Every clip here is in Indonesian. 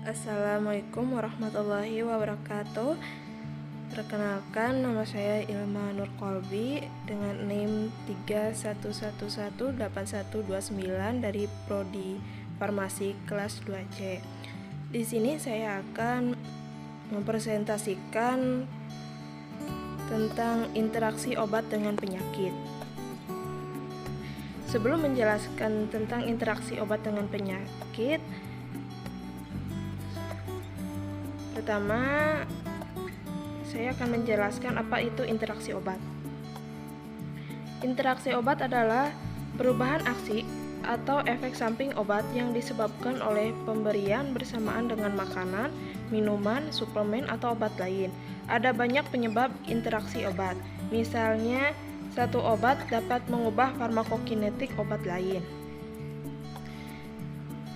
Assalamualaikum warahmatullahi wabarakatuh. Perkenalkan, nama saya Ilma Nur Kolbi dengan NIM 31118129 dari Prodi Farmasi kelas 2C. Di sini saya akan mempresentasikan tentang interaksi obat dengan penyakit. Sebelum menjelaskan tentang interaksi obat dengan penyakit, pertama, saya akan menjelaskan apa itu interaksi obat. Interaksi obat adalah perubahan aksi atau efek samping obat yang disebabkan oleh pemberian bersamaan dengan makanan, minuman, suplemen, atau obat lain. Ada banyak penyebab interaksi obat. Misalnya, satu obat dapat mengubah farmakokinetik obat lain.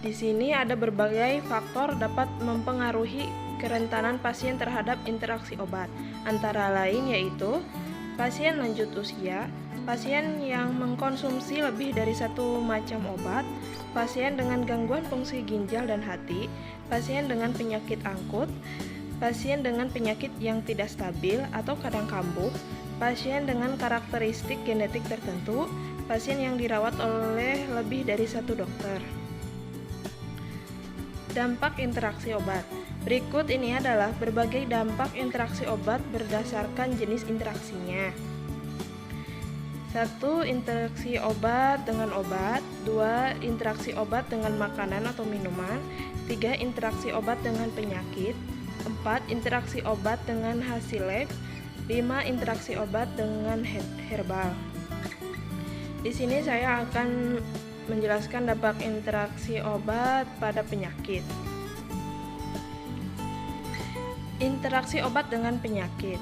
Di sini ada berbagai faktor dapat mempengaruhi kerentanan pasien terhadap interaksi obat, antara lain yaitu pasien lanjut usia, pasien yang mengkonsumsi lebih dari satu macam obat, pasien dengan gangguan fungsi ginjal dan hati, pasien dengan penyakit akut, pasien dengan penyakit yang tidak stabil atau kadang kambuh, pasien dengan karakteristik genetik tertentu, pasien yang dirawat oleh lebih dari satu dokter. Dampak interaksi obat. Berikut ini adalah berbagai dampak interaksi obat berdasarkan jenis interaksinya. 1. Interaksi obat dengan obat. 2. Interaksi obat dengan makanan atau minuman. 3. Interaksi obat dengan penyakit. 4. Interaksi obat dengan hasil lab. 5. Interaksi obat dengan herbal. Di sini saya akan menjelaskan dampak interaksi obat pada penyakit. Interaksi obat dengan penyakit.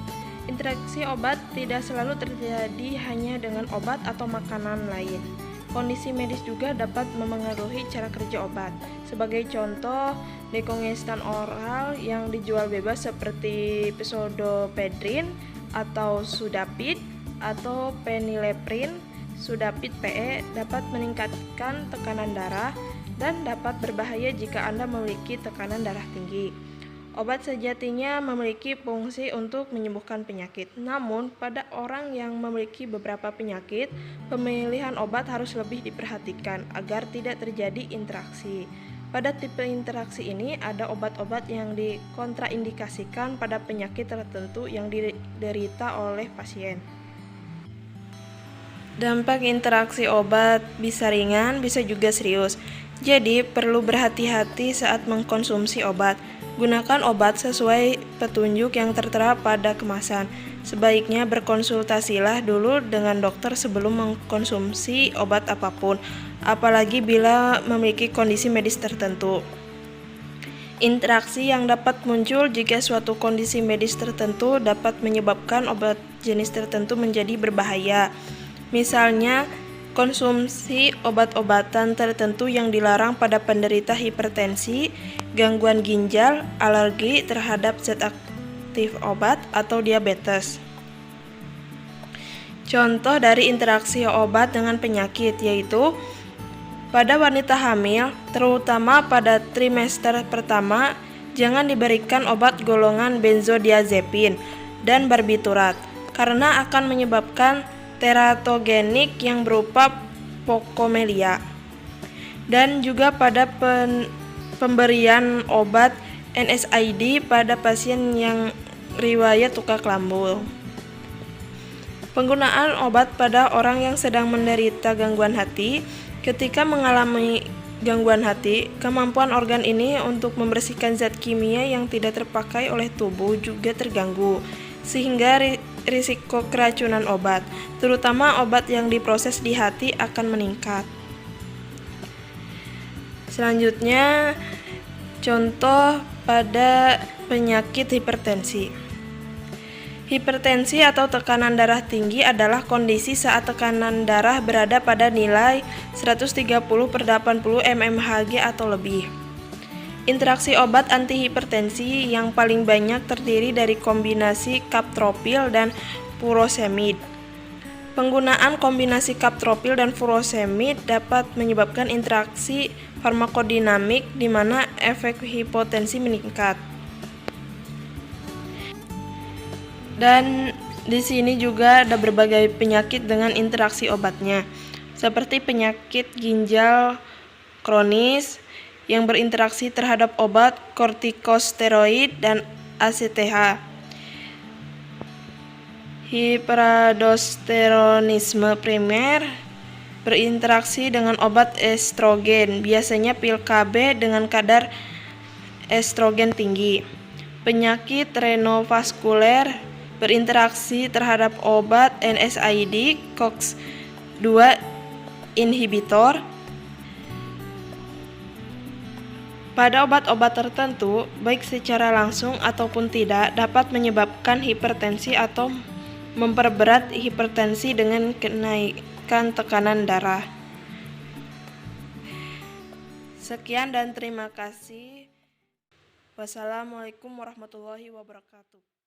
Interaksi obat tidak selalu terjadi hanya dengan obat atau makanan lain. Kondisi medis juga dapat memengaruhi cara kerja obat. Sebagai contoh, dekongestan oral yang dijual bebas seperti pseudoephedrine atau sudafed atau phenylephrine, sudafed PE dapat meningkatkan tekanan darah dan dapat berbahaya jika Anda memiliki tekanan darah tinggi. Obat sejatinya memiliki fungsi untuk menyembuhkan penyakit. Namun, pada orang yang memiliki beberapa penyakit, pemilihan obat harus lebih diperhatikan agar tidak terjadi interaksi. Pada tipe interaksi ini, ada obat-obat yang dikontraindikasikan pada penyakit tertentu yang diderita oleh pasien. Dampak interaksi obat bisa ringan, bisa juga serius. Jadi, perlu berhati-hati saat mengkonsumsi obat. Gunakan obat sesuai petunjuk yang tertera pada kemasan. Sebaiknya berkonsultasilah dulu dengan dokter sebelum mengkonsumsi obat apapun, apalagi bila memiliki kondisi medis tertentu. Interaksi yang dapat muncul jika suatu kondisi medis tertentu dapat menyebabkan obat jenis tertentu menjadi berbahaya. Misalnya, konsumsi obat-obatan tertentu yang dilarang pada penderita hipertensi, gangguan ginjal, alergi terhadap zat aktif obat, atau diabetes. Contoh dari interaksi obat dengan penyakit yaitu pada wanita hamil, terutama pada trimester pertama, jangan diberikan obat golongan benzodiazepin dan barbiturat karena akan menyebabkan teratogenik yang berupa pokomelia, dan juga pada pemberian obat NSAID pada pasien yang riwayat luka lambung. Penggunaan obat pada orang yang sedang menderita gangguan hati. Ketika mengalami gangguan hati, kemampuan organ ini untuk membersihkan zat kimia yang tidak terpakai oleh tubuh juga terganggu, sehingga risiko keracunan obat, terutama obat yang diproses di hati, akan meningkat. Selanjutnya, contoh pada penyakit hipertensi. Hipertensi atau tekanan darah tinggi adalah kondisi saat tekanan darah berada pada nilai 130/80 mmHg atau lebih. Interaksi obat antihipertensi yang paling banyak terdiri dari kombinasi captopril dan furosemid. Penggunaan kombinasi captopril dan furosemid dapat menyebabkan interaksi farmakodinamik di mana efek hipotensi meningkat. Dan di sini juga ada berbagai penyakit dengan interaksi obatnya, seperti penyakit ginjal kronis yang berinteraksi terhadap obat kortikosteroid dan ACTH. Hiperaldosteronisme primer berinteraksi dengan obat estrogen, biasanya pil KB dengan kadar estrogen tinggi. Penyakit renovaskuler berinteraksi terhadap obat NSAID COX-2 inhibitor. Pada obat-obat tertentu, baik secara langsung ataupun tidak, dapat menyebabkan hipertensi atau memperberat hipertensi dengan kenaikan tekanan darah. Sekian dan terima kasih. Wassalamualaikum warahmatullahi wabarakatuh.